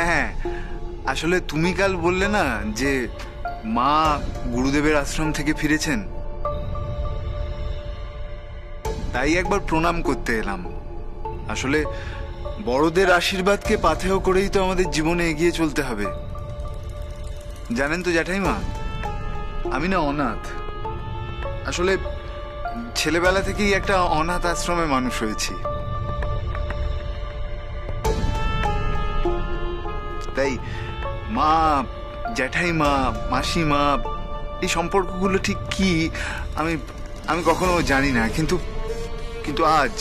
হ্যাঁ, আসলে তুমি কাল বললে না যে মা গুরুদেবের আশ্রম থেকে ফিরেছেন, তাই একবার প্রণাম করতে এলাম। আসলে বড়দের আশীর্বাদকে পাথেয় করেই তো আমাদের জীবনে এগিয়ে চলতে হবে। জানেন তো জ্যাঠাইমা, আমি না অনাথ। আসলে ছেলেবেলা থেকেই একটা অনাথ আশ্রমে মানুষ হয়েছি। তাই মা, জ্যাঠাইমা, মাসিমা এই সম্পর্কগুলো ঠিক কি আমি আমি কখনো জানি না, কিন্তু কিন্তু আজ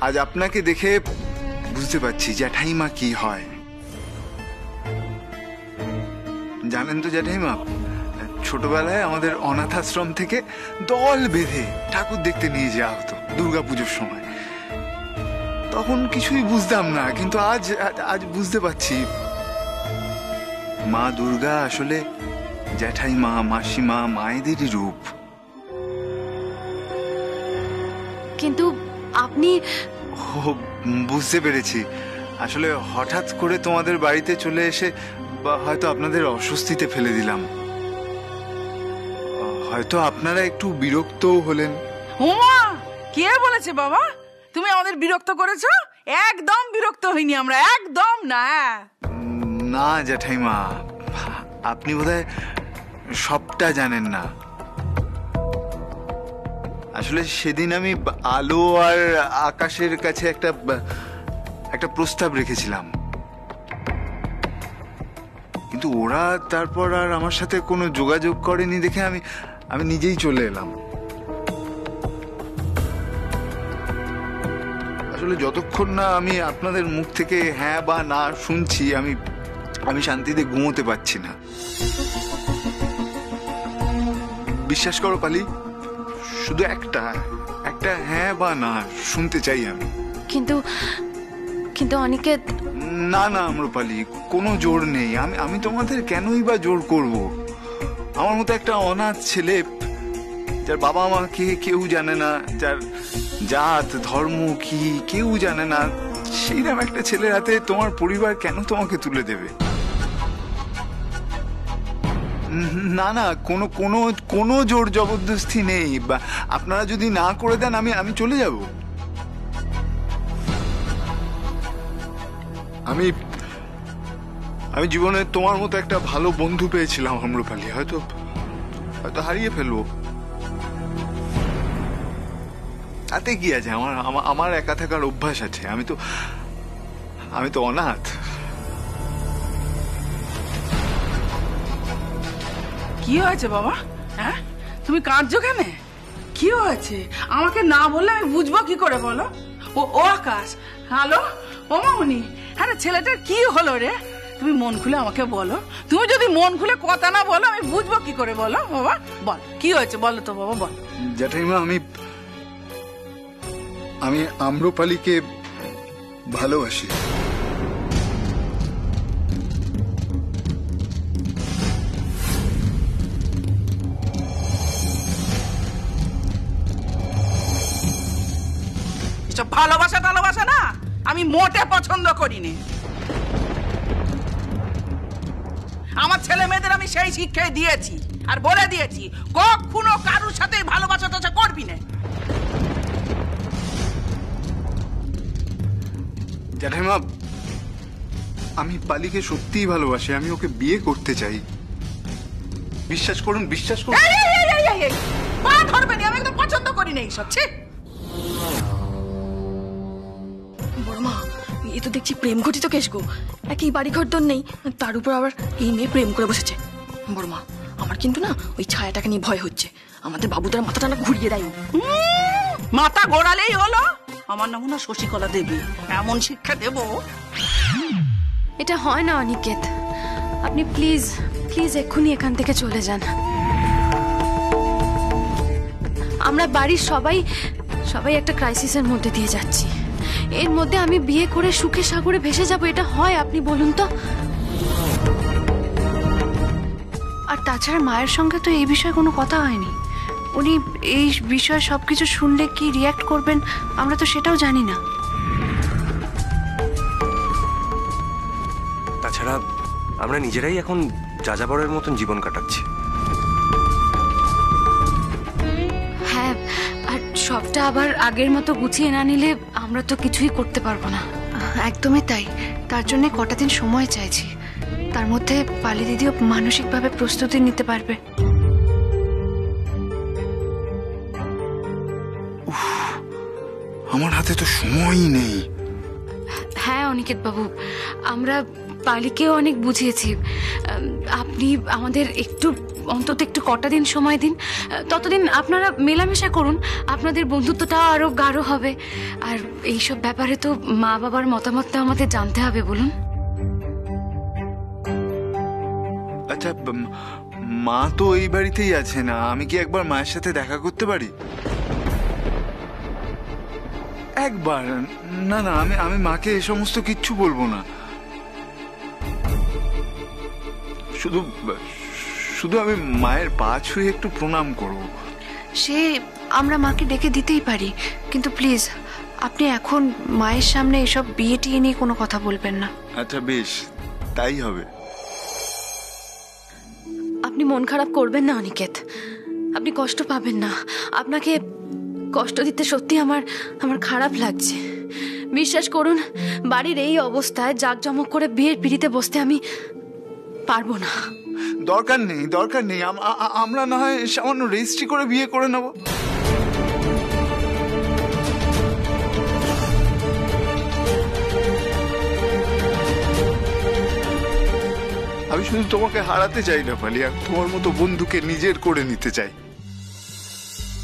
আজ আপনাকে দেখে বুঝতে পারছি জ্যাঠাইমা কি হয়। জানেন তো জ্যাঠাইমা, ছোটবেলায় আমাদের অনাথ আশ্রম থেকে দল বেঁধে ঠাকুর দেখতে নিয়ে যাওয়া হতো দুর্গাপুজোর সময়। তখন কিছুই বুঝতাম না, কিন্তু আজ আজ বুঝতে পারছি মা দুর্গা আসলে জ্যাঠাইমা, মাসিমা, মায়েদেরই রূপ। কিন্তু আপনি... বুঝতে পেরেছি। আসলে হঠাৎ করে তোমাদের বাড়িতে চলে এসে হয়তো আপনাদের অস্বস্তিতে ফেলে দিলাম। হয়তো আপনারা একটু বিরক্তও হলেন। উমা, কে বলেছে বাবা তুমি আমাদের বিরক্ত করেছো? একদম বিরক্ত হইনি আমরা, একদম না। না জ্যাঠাইমা, আপনি বোধহয় সবটা জানেন না। আসলে সেদিন আমি আলো আর আকাশের কাছে একটা প্রস্তাব রেখেছিলাম, কিন্তু ওরা তারপর আর আমার সাথে কোনো যোগাযোগ করেনি দেখে আমি নিজেই চলে এলাম। আসলে যতক্ষণ না আমি আপনাদের মুখ থেকে হ্যাঁ বা না শুনছি আমি শান্তিতে ঘুমোতে পারছি না। বিশ্বাস করো পালি, শুধু একটা হ্যাঁ বা না শুনতে চাই আমি। কিন্তু কিন্তু অনিকেত... না না আম্রপালি, কোনো জোর নেই। আমি তোমাদের কেনই বা জোর করব? আমার মতো একটা অনাথ ছেলে, যার বাবা মা কেউ জানে না, যার জাত ধর্ম কি কেউ জানে না, সেইরকম একটা ছেলের হাতে তোমার পরিবার কেন তোমাকে তুলে দেবে? না না, কোনো জোর জবরদস্তি নেই। বা আপনারা যদি না করে দেন আমি চলে যাব। আমি জীবনে তোমার মতো একটা ভালো বন্ধু পেয়েছিলাম আম্রপালি, হয়তো হারিয়ে ফেলবো। তাতে কি আছে? আমার একা থাকার অভ্যাস আছে। আমি তো অনাথ। কি হয়েছে বাবা? হ্যাঁ, তুমি কাঁদছো কেন? কি হয়েছে আমাকে না বললে আমি বুঝবো কি করে বলো? ও আকাশ, হ্যালো, ও মামনি, হ্যাঁ ছেলেটার কি হলো রে? তুমি মন খুলে আমাকে বলো। তুমি যদি মন খুলে কথা না বলো আমি বুঝবো কি করে বলো? বাবা বল, কি হয়েছে বলো তো বাবা, বল। জ্যাঠাইমা, আমি আম্রপালিকে ভালোবাসি। ভালোবাসা না আমি মোটে পছন্দ করিনি। আমার ছেলে মেয়েদের আমি সেই শিক্ষাই দিয়েছি আর বলে দিয়েছি কখনো কারোর সাথে ভালোবাসা করবি না। জ্যাঠাইমা, আমি পালিকে সত্যিই ভালোবাসি। আমি ওকে বিয়ে করতে চাই। বিশ্বাস করুন। পা ধরবে না, আমি একদম পছন্দ করি না এইসব। বড় মা, এ তো দেখছি প্রেম ঘটিত কেস গো। একই বাড়ি ঘর তোর নেই, তার উপর আবার এই মেয়ে প্রেম করে বসেছে। বড় মা, আমার কিন্তু না ওই ছায়াটাকে নিয়ে ভয় হচ্ছে। আমাদের বাবুদের মাথাটা না ঘুরিয়ে দেয়। মাথা গোড়ালেই হলো। আমার নাম না শশীকলা দেবী, এমন শিক্ষা দেব। এটা হয় না অনিকেত, আপনি প্লিজ এক্ষুনি এখান থেকে চলে যান। আমরা বাড়ির সবাই একটা ক্রাইসিসের মধ্যে দিয়ে যাচ্ছি। এর মধ্যে আমি বিয়ে করে সুখে সাগরে ভেসে যাব, এটা হয়? আপনি বলুন তো। আর তাছাড়া মায়ের সঙ্গে তো এই বিষয়ে কোনো কথা হয়নি। উনি এই বিষয়ে সবকিছু শুনলে কি রিয়াক্ট করবেন আমরা তো সেটাও জানি না। তাছাড়া আমরা নিজেরাই এখন যাযাবরের মতন জীবন কাটাচ্ছি। হ্যাঁ, আর সবটা আবার আগের মতো গুছিয়ে না নিলে আমরা তো কিছুই করতে পারবো না। একদমই তাই, তার জন্য কটা দিন সময় চাইছি, তার মধ্যে পালি দিদিও মানসিকভাবে প্রস্তুতি নিতে পারবে। আমার হাতে তো সময়ই নেই। হ্যাঁ অনিকেত বাবু, আমরা পালিকেও অনেক বুঝিয়েছি। আপনি আমাদের অন্তত একটু কটা দিন সময় দিন, ততদিন আপনারা মেলামেশা করুন, আপনাদের বন্ধুত্বটাও আরো গাঢ় হবে। আর এইসব ব্যাপারে তো মা বাবার মতামতটা আমাদের জানতে হবে, বলুন। আচ্ছা, মা তো এই বাড়িতেই আছে না, আমি কি একবার মায়ের সাথে দেখা করতে পারি? একবার? না না, আমি মাকে এ সমস্ত কিচ্ছু বলবো না। শুধু শুধু আমি মায়ের পা ছুঁয়ে একটু প্রণাম করব। সে আমরা মাকে ডেকে দিতেই পারি, কিন্তু প্লিজ আপনি এখন মায়ের সামনে এসব বিয়ে টিয়ে নিয়ে কোনো কথা বলবেন না। আচ্ছা বেশ, তাই হবে। আপনি মন খারাপ করবেন না অনিকেত, আপনি কষ্ট পাবেন না। আপনাকে কষ্ট দিতে সত্যি আমার খারাপ লাগছে। বিশ্বাস করুন, বাড়ির এই অবস্থায় জাঁকজমক করে বিয়ের পিড়িতে বসতে আমি পারবো না। দরকার নেই, দরকার নেই, আমরা না হয় সামান্য রেজিস্ট্রি করে বিয়ে করে নেব। আমি শুধু তোমাকে হারাতে চাই না পালি, আমি তোমার মতো বন্ধুকে নিজের করে নিতে চাই।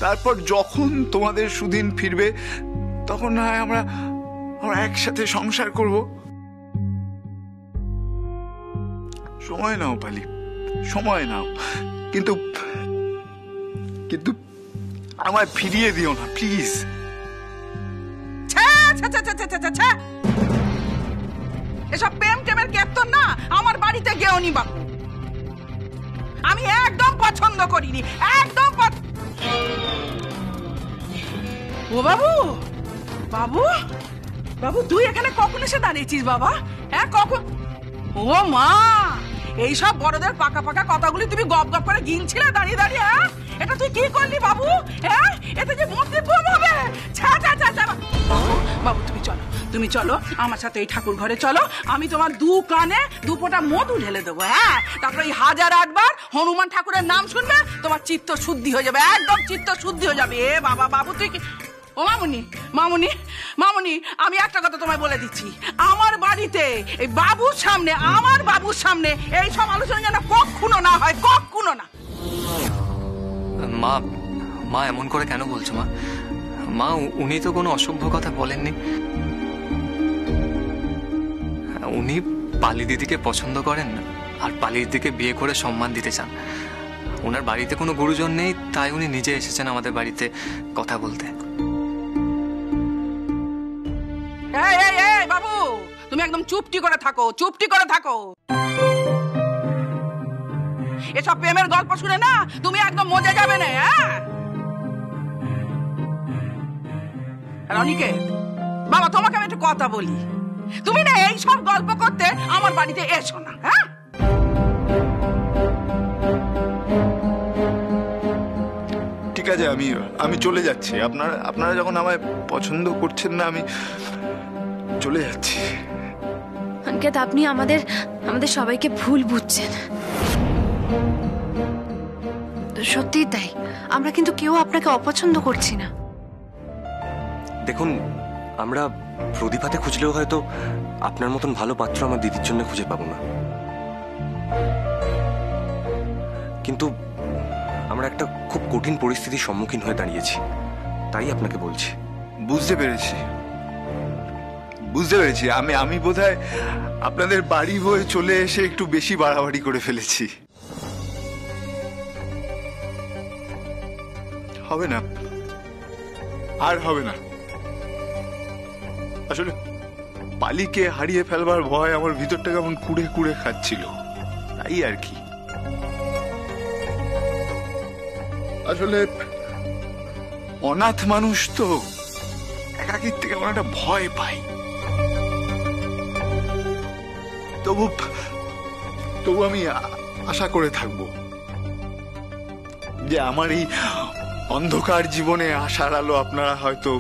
তারপর যখন তোমাদের সুদিন ফিরবে তখন না হয় আমরা একসাথে সংসার করব। সময় নাও পালি, সময় নাও, কিন্তু কিন্তু আমায় ফিরিয়ে দিও না প্লিজ। এসব প্রেম টেমের কেপ্তন না আমার বাড়িতে গেওনি বাবু, আমি একদম পছন্দ করিনি, একদম। ও বাবু, বাবু, বাবু তুই এখানে কখন এসে দাঁড়িয়েছিস বাবা? হ্যাঁ কখন? ও মা, এইসব বড়দের পাকা পাকা কথাগুলি তুমি গপ গপ করে গিনছিলে দাঁড়িয়ে দাঁড়িয়ে। হ্যাঁ, এটা তুই কি করলি বাবু? হ্যাঁ, এতে যে মন্ত্রী বোম হবে। বাবু তুমি চলো আমার সাথে এই ঠাকুর ঘরে চলো, আমি তোমার দু কানে দু ফোঁটা মধু ঢেলে দেবো। হ্যাঁ, তারপরে এই 1008বার হনুমান ঠাকুরের নাম শুনবে, তোমার চিত্ত শুদ্ধি হয়ে যাবে, একদম চিত্ত শুদ্ধি হয়ে যাবে। এ বাবা, বাবু তুই কি? ও মামুনি, মামুনি, মামুনি, আমি একটা কথা তোমায় বলে দিচ্ছি, আমার বাড়িতে এই বাবুর সামনে, আমার বাবুর সামনে এই সব আলোচনা যেন কখনো না হয়, কখনো না। মা, মা এমন করে কেন বলছো মা? মা, উনি তো কোনো অসভ্য কথা বলেননি। উনি পালি দিদিকে পছন্দ করেন আর পালি দিদিকে বিয়ে করে সম্মান দিতে চান। ওনার বাড়িতে কোনো গুরুজন নেই, তাই উনি নিজে এসেছেন আমাদের বাড়িতে কথা বলতে। বাবু তুমি একদম চুপটি করে থাকো, চুপটি করে থাকো। এসব প্রেমের গল্প শুনে না তুমি একদম মজে যাবে না। হ্যাঁ রনিকে বাবা, তোমাকে আমি একটু কথা বলি, তুমি না এই সব গল্প করতে আমার বাড়িতে এসো না। হ্যাঁ, ঠিক আছে, আমি চলে যাচ্ছি। আপনারা যখন আমায় পছন্দ করছেন না, আমি চলে যাচ্ছি। অনিকেত, আপনি আমাদের সবাইকে ভুল বুঝছেন। সত্যিই তাই, আমরা কিন্তু কেউ আপনাকে অপছন্দ করছি না। দেখুন, আমরা প্রদীপাতে খুঁজলেও হয়তো আপনার মতন ভালো পাত্র আমার দিদির জন্য খুঁজে পাবো না, কিন্তু আমরা একটা খুব কঠিন পরিস্থিতির সম্মুখীন হয়ে দাঁড়িয়েছি, তাই আপনাকে বলছি। বুঝতে পেরেছি। আমি বোধহয় আপনাদের বাড়ি বয়ে চলে এসে একটু বেশি বাড়াবাড়ি করে ফেলেছি। হবে না, আর হবে না। আসলে পালিকে হারিয়ে ফেলবার ভয় আমার ভিতরটা কেমন কুড়ে কুড়ে খাচ্ছিল, তাই আর কি। আসলে অনাথ মানুষ তো একাকিত্বে কেমন একটা ভয় পাই। তবু আমি আশা করে থাকব যে আমার এই অন্ধকার জীবনে আশার আলো আপনারা হয়তো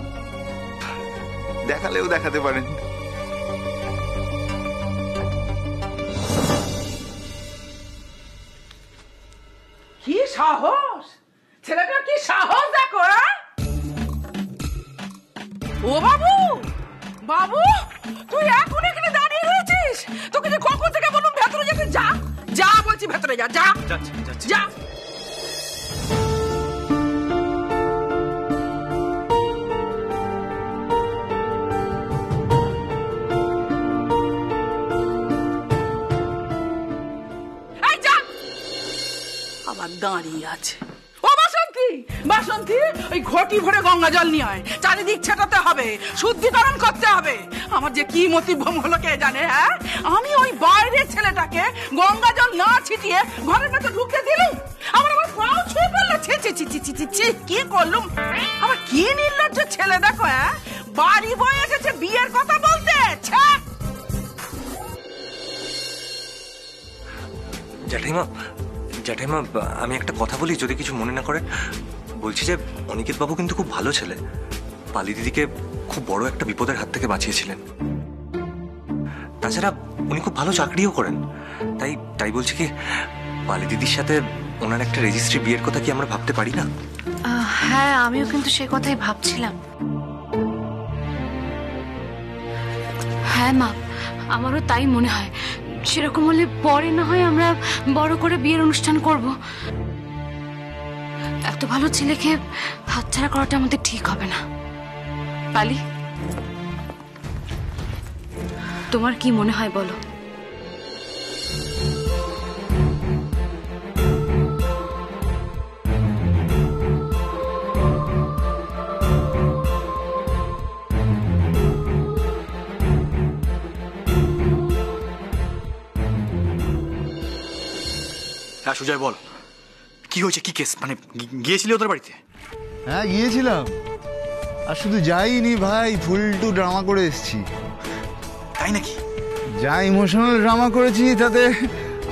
দেখালেও দেখাতে পারেন। কি সাহস, ছেলেটার কি সাহস দেখো। ও বাবু, বাবু তুই এখন এখানে দাঁড়িয়ে রয়েছিস? তোকে যে কখন থেকে বলুন ভেতরে যেতে, যা যা বলছি ভেতরে যা, যা যা। আবার দাঁড়িয়ে আছে। ও বাসন্তী, বাসন্তী ওই ঘটি ভরে গঙ্গা জল নিয়ে আয়, চারিদিক ছেটাতে হবে, শুদ্ধিকরণ করতে হবে। আমার যে কি মতিভ্রম হলো কে জানে। হ্যাঁ, আমি ওই বাইরের ছেলেটাকে গঙ্গা জল না ছিটিয়ে ঘরের ভেতর ঢুকতে দিলুম, আমার পাও ছুঁয়ে পড়লো। ছি ছি ছি ছি ছি ছি, কি করলুম? আমার কি নির্লজ্জ ছেলে দেখো। হ্যাঁ, বাড়ি বয়ে এসেছে বিয়ের কথা বলতে। জ্যাঠাইমা, আমি একটা কথা বলি, যদি কিছু মনে না করেন। বলছি যে অনিকেত বাবু কিন্তু খুব ভালো ছেলে, পালি দিদিকে খুব বড় একটা বিপদের হাত থেকে বাঁচিয়েছিলেন। তাছাড়া উনি খুব ভালো চাকরিও করেন। তাই বলছি কি, পালি দিদির সাথে ওনার একটা রেজিস্ট্রি বিয়ের কথা কি আমরা ভাবতে পারি না? হ্যাঁ, আমিও কিন্তু সে কথাই ভাবছিলাম। হ্যাঁ মা, আমারও তাই মনে হয়। সেরকম হলে পরে না হয় আমরা বড় করে বিয়ের অনুষ্ঠান করব। এত ভালো ছেলেকে হাতছাড়া করাটা আমাদের ঠিক হবে না। পালি, তোমার কি মনে হয় বলো? হ্যাঁ সুজয়, বল কি হয়েছে, কি কেস? মানে গিয়েছিলি ওদের বাড়িতে? হ্যাঁ গিয়েছিলাম, আর শুধু যাইনি ভাই, ফুলটু ড্রামা করে এসেছি। তাই নাকি? যা ইমোশনাল ড্রামা করেছি তাতে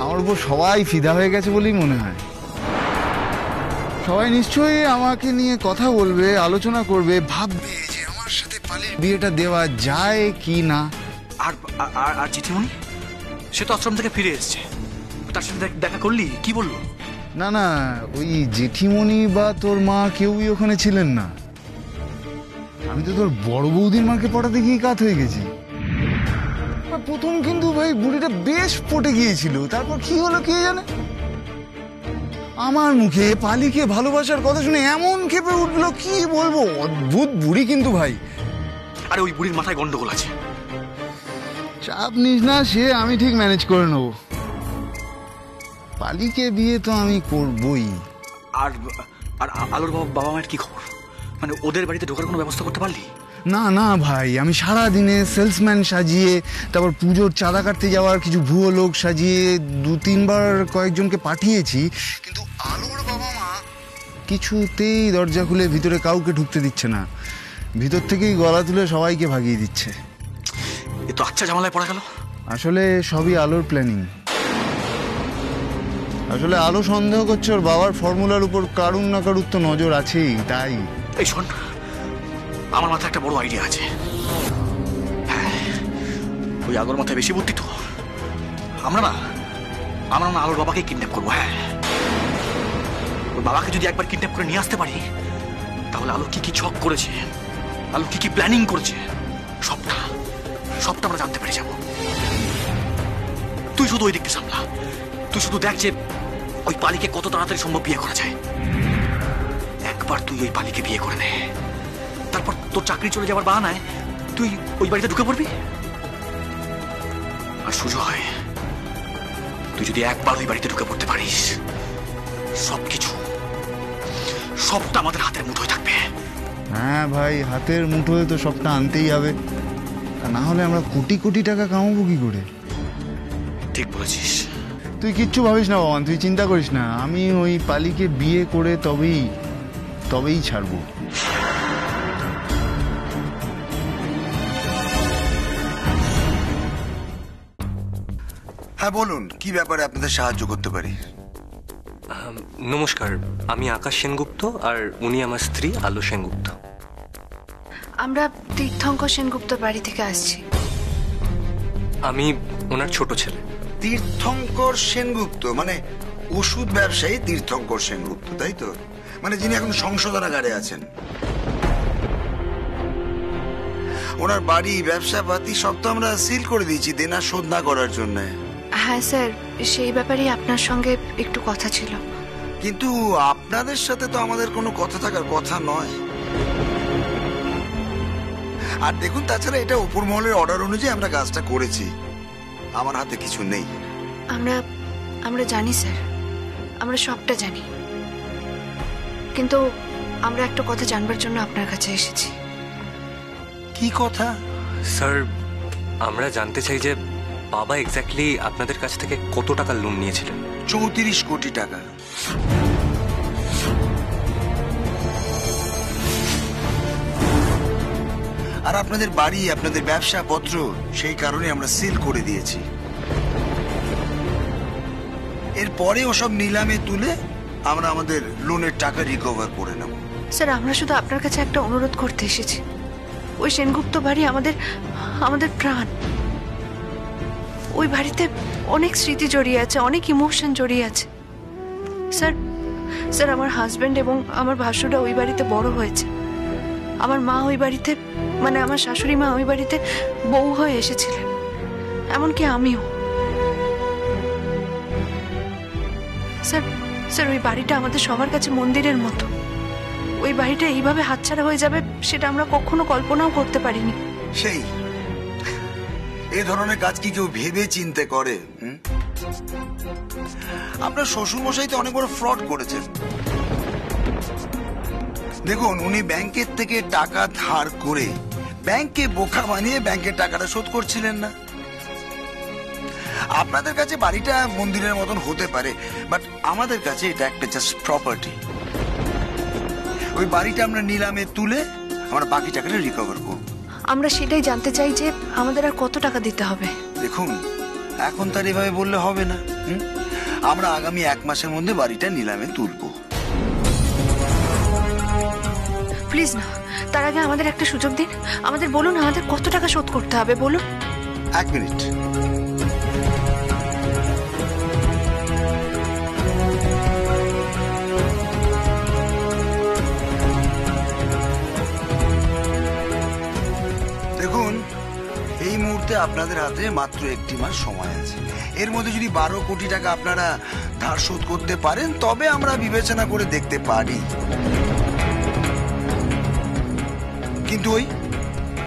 আমার উপর সবাই ফিদা হয়ে গেছে বলেই মনে হয়। সবাই নিশ্চয়ই আমাকে নিয়ে কথা বলবে, আলোচনা করবে, ভাববে যে আমার সাথে পালির বিয়েটা দেওয়া যায় কি না। আর আর চিঠিমণি, সে তো আশ্রম থেকে ফিরে এসছে, তার সাথে দেখা করলি? কি বললো? না না, ওই জেঠিমণি বা তোর মা কেউই ওখানে ছিলেন না। আমি তো তোর বড় বৌদির মাকে পটাতে গিয়ে কাত হয়ে গেছি। প্রথম কিন্তু ভাই বুড়িটা বেশ পটে গিয়েছিল, তারপর কি হলো কে জানে। আমার মুখে পালিকে ভালোবাসার কথা শুনে এমন ক্ষেপে উঠলো, কি বলবো, অদ্ভুত বুড়ি কিন্তু ভাই। আরে ওই বুড়ির মাথায় গন্ডগোল আছে। চাপ নিস না, সে আমি ঠিক ম্যানেজ করে নেবো। পালিকে বিয়ে তো আমি করবই। আর আর আলোর বাবা মায়ের কি খবর? মানে ওদের বাড়িতে ঢোকার কোনো ব্যবস্থা করতে পারলি? না না ভাই, আমি সারা দিনে সেলসম্যান সাজিয়ে, তারপর পুজোর চাঁদা কাটতে যাওয়ার কিছু ভুয়ো লোক সাজিয়ে 2-3 বার কয়েকজনকে পাঠিয়েছি, কিন্তু আলোর বাবা মা কিছুতেই দরজা খুলে ভিতরে কাউকে ঢুকতে দিচ্ছে না। ভিতর থেকেই গলা তুলে সবাইকে ভাগিয়ে দিচ্ছে। এ তো আচ্ছা ঝামেলায় পড়া গেল। আসলে সবই আলোর প্ল্যানিং। আসলে আলো সন্দেহ করছে ওর বাবার ফর্মুলার উপর কারুর না কারুর তো নজর আছেই। তাই এই শোন, আমার মাথায় একটা বড় আইডিয়া আছে। হ্যাঁ, ওই আগর মাথায় বেশি বুদ্ধি তো। আমরা না আলোর বাবাকে কিডন্যাপ করবো। হ্যাঁ, ওর বাবাকে যদি একবার কিডন্যাপ করে নিয়ে আসতে পারি, তাহলে আলো কি কি ছক করেছে, আলো কি কি প্ল্যানিং করেছে, সবটা আমরা জানতে পেরে যাব। তুই শুধু ওই দিকটা সামলা, তুই শুধু দেখ যে ওই পালিকে কত তাড়াতাড়ি সম্ভব বিয়ে করা যায়। একবার তুই ওই পালিকে বিয়ে করে নে, তারপর তোর চাকরি চলে যাওয়ার বাহানায় তুই ওই বাড়িতে ঢুকে পড়বি। আর সুজয়, তুই যদি একবার ওই বাড়িতে ঢুকে পড়তে পারিস, সবটা আমাদের হাতের মুঠোয় থাকবে। হ্যাঁ ভাই, হাতের মুঠোয় তো সবটা আনতেই হবে, না হলে আমরা কোটি কোটি টাকা কামাবো কি করে? ঠিক বলেছিস। তুই কিচ্ছু ভাবিস না বাবা, তুই চিন্তা করিস না। আমি ওই পালিকে বিয়ে করে তবেই ছাড়বো। হ্যাঁ বলুন, কি ব্যাপারে আপনাদের সাহায্য করতে পারি? নমস্কার, আমি আকাশ সেনগুপ্ত আর উনি আমার স্ত্রী আলো সেনগুপ্ত। আমরা তীর্থঙ্কর সেনগুপ্তর বাড়ি থেকে আসছি। আমি ওনার ছোট ছেলে। তীর্থঙ্কর সেনগুপ্ত মানে ওষুধ ব্যবসায়ী তীর্থঙ্কর সেনগুপ্ত, তাই তো? মানে যিনি এখন সংশোধনাগারে আছেন। ওনার বাড়ি, ব্যবসাপাতি সব তো আমরা সিল করে দিয়েছি দেনা শোধ না করার জন্য। হ্যাঁ স্যার, সেই ব্যাপারেই আপনার সঙ্গে একটু কথা ছিল। কিন্তু আপনাদের সাথে তো আমাদের কোনো কথা থাকার কথা নয়। আর দেখুন, তাছাড়া এটা উপর মহলের অর্ডার অনুযায়ী আমরা কাজটা করেছি, আমার হাতে কিছু নেই। আমরা জানি স্যার, আমরা সবটা জানি, কিন্তু আমরা একটা কথা জানবার জন্য আপনার কাছে এসেছি। কি কথা? স্যার, আমরা জানতে চাই যে বাবা এক্স্যাক্টলি আপনাদের কাছ থেকে কত টাকা লোন নিয়েছিলেন? 34 কোটি টাকা। আর আপনাদের বাড়ি, আপনাদের ব্যবসা পত্র, সেই কারণে আমরা সিল করে দিয়েছি। এরপরে ওসব নিলামে তুলে আমরা আমাদের লোনের টাকা রিকভার করে নেব। স্যার, আমরা শুধু আপনার কাছে একটা অনুরোধ করতে এসেছি। ওই সেনগুপ্ত বাড়ি আমাদের প্রাণ। ওই বাড়িতে অনেক স্মৃতি জড়িয়ে আছে, অনেক ইমোশন জড়িয়ে আছে। স্যার, আমার হাজবেন্ড এবং আমার ভাসুরা ওই বাড়িতে বড় হয়েছে। আমার মা ওই বাড়িতে, মানে আমার শাশুড়ি মা ওই বাড়িতে বউ হয়ে এসেছিলেন, এমনকি আমিও। স্যার, ওই বাড়িটা আমাদের সবার কাছে মন্দিরের মতো। ওই বাড়িটা এইভাবে হাতছাড়া হয়ে যাবে সেটা আমরা কখনো কল্পনাও করতে পারিনি। সেই এ ধরনের কাজ কি কেউ ভেবে চিন্তে করে? আপনার শ্বশুরমশাই তো অনেক বড় ফ্রড করেছেন। দেখুন, উনি ব্যাংকের থেকে টাকা ধার করে ব্যাংকে বোকা বানিয়ে ব্যাংকের টাকাটা শোধ করছিলেন না। আপনাদের কাছে বাড়িটা মন্দিরের মতন হতে পারে, বাট আমাদের কাছে এটা একটা জাস্ট প্রপার্টি। ওই বাড়িটা আমরা নিলামে তুলে আমরা বাকি টাকাটা রিকভার করব। আমরা সেটাই জানতে চাই যে আমাদের আর কত টাকা দিতে হবে। দেখুন, এখন তার এভাবে বললে হবে না। আমরা আগামী 1 মাসের মধ্যে বাড়িটা নিলামে তুলব। প্লিজ না, তার আগে আমাদের একটা সুযোগ দিন। আমাদের বলুন আমাদের কত টাকা শোধ করতে হবে, বলুন। 1 মিনিট। দেখুন, এই মুহূর্তে আপনাদের হাতে মাত্র 1 মাস সময় আছে। এর মধ্যে যদি 12 কোটি টাকা আপনারা ধার শোধ করতে পারেন, তবে আমরা বিবেচনা করে দেখতে পারি। কিন্তু ওই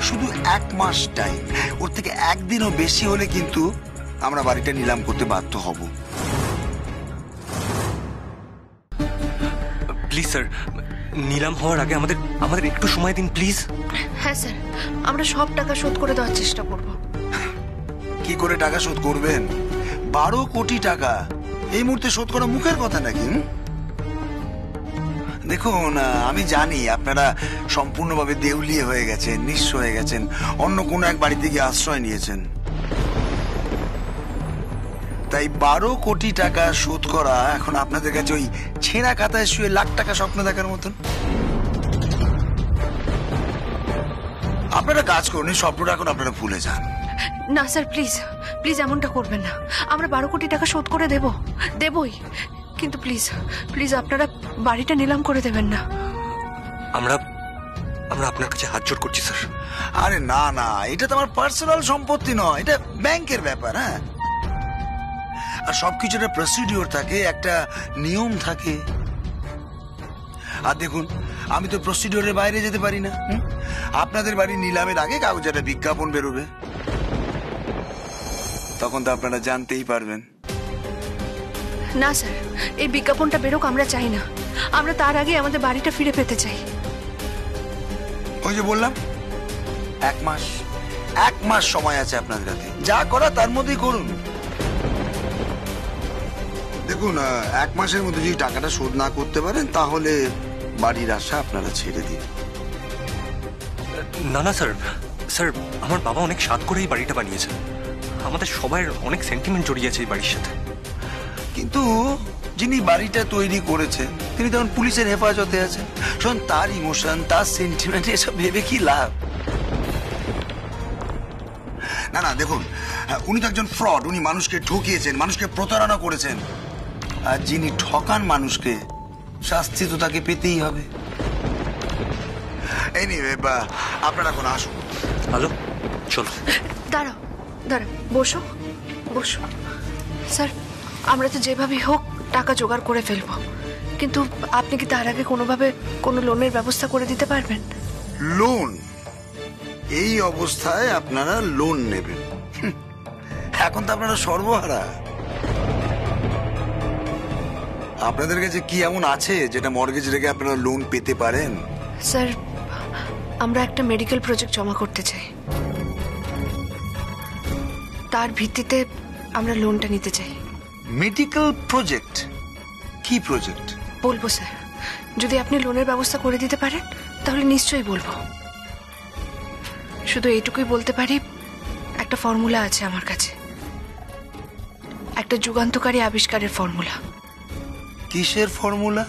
শুধু 1 মাস টাইম, ওর থেকে একদিনও বেশি হলে কিন্তু আমরা বাড়িটা নিলাম করতে বাধ্য হব। প্লিজ স্যার, নিলাম হওয়ার আগে আমাদের একটু সময় দিন প্লিজ। হ্যাঁ স্যার, আমরা সব টাকা শোধ করে দেওয়ার চেষ্টা করব। কি করে টাকা শোধ করবেন? 12 কোটি টাকা এই মুহূর্তে শোধ করা মুখের কথা নাকি? দেখুন, আমি জানি আপনারা সম্পূর্ণভাবে দেউলিয়ে হয়ে গেছেন, নিঃস্ব হয়ে গেছেন, অন্য কোনো এক বাড়িতে গিয়ে আশ্রয় নিয়েছেন। তাই 12 কোটি টাকা শোধ করা এখন আপনাদের কাছে ওই ছেঁড়া খাতায় শুয়ে লাখ টাকা স্বপ্ন দেখার মতন। আপনারা কাজ করুন, স্বপ্নটা এখন আপনারা ভুলে যান। না স্যার, প্লিজ এমনটা করবেন না। আমরা 12 কোটি টাকা শোধ করে দেবই, কিন্তু প্লিজ আপনারা বাড়িটা নিলাম করে দেবেন না। আমরা আপনার কাছে হাত জোড় করছি স্যার। আরে না না, এটা তো আমার পার্সোনাল সম্পত্তি নয়, এটা ব্যাংকের ব্যাপার। হ্যাঁ, আর সবকিছু একটা প্রসিডিওর থাকে, একটা নিয়ম থাকে। আর দেখুন, আমি তো প্রসিডিওরের বাইরে যেতে পারি না। আপনাদের বাড়ি নিলামের আগে কাগজে একটা বিজ্ঞাপন বেরোবে, তখন তো আপনারা জানতেই পারবেন। না স্যার, এই বিজ্ঞাপনটা বেরোক আমরা চাই না। আমরা তার আগে আমাদের বাড়িটা ফিরে পেতে চাই। ওই যে বললাম, 1 মাস সময় আছে আপনাদের হাতে। যা করা তার মধ্যেই করুন। দেখুন, 1 মাসের মধ্যে যদি টাকাটা শোধ না করতে পারেন, তাহলে বাড়ির আশা আপনারা ছেড়ে দিন। না স্যার, আমার বাবা অনেক স্বাদ করে এই বাড়িটা বানিয়েছেন। আমাদের সবার অনেক সেন্টিমেন্ট জড়িয়ে আছে এই বাড়ির সাথে। কিন্তু যিনি বাড়িটা তৈরি করেছেন তিনি তখন পুলিশের হেফাজতে আছেন। শোন, তার ইমোশন, তার সেন্টিমেন্ট এসব ভেবে কি লাভ? না না, দেখুন, উনি তো একজন ফ্রড। উনি মানুষকে ঠকিয়েছেন, মানুষকে প্রতারণা করেছেন। আর যিনি ঠকান মানুষকে, শাস্তি তো তাকে পেতেই হবে। এনিওয়ে, আপনারা এখন আসুন। হ্যালো, চলো। দাঁড়াও দাঁড়াও, বসো বসো। স্যার, আমরা তো যেভাবেই হোক টাকা জোগাড় করে ফেলবো, কিন্তু আপনি কি তার আগে কোনোভাবে কোনো লোনের ব্যবস্থা করে দিতে পারবেন? লোন? এই অবস্থায় আপনারা লোন নেবেন? এখন তো আপনারা সর্বহারা। আপনাদের কাছে কি এমন আছে যেটা মর্গেজ রেখে আপনারা লোন পেতে পারেন? স্যার, আমরা একটা মেডিকেল প্রজেক্ট জমা করতে চাই, তার ভিত্তিতে আমরা লোনটা নিতে চাই। Medical project? কি প্রজেক্ট? বলবো স্যার, যদি আপনি লোনের ব্যবস্থা করে দিতে পারেন তাহলে নিশ্চয়ই বলবো। শুধু এইটুকুই বলতে পারি, একটা ফর্মুলা আছে আমার কাছে, একটা যুগান্তকারী আবিষ্কারের ফর্মুলা। কিসের ফর্মুলা?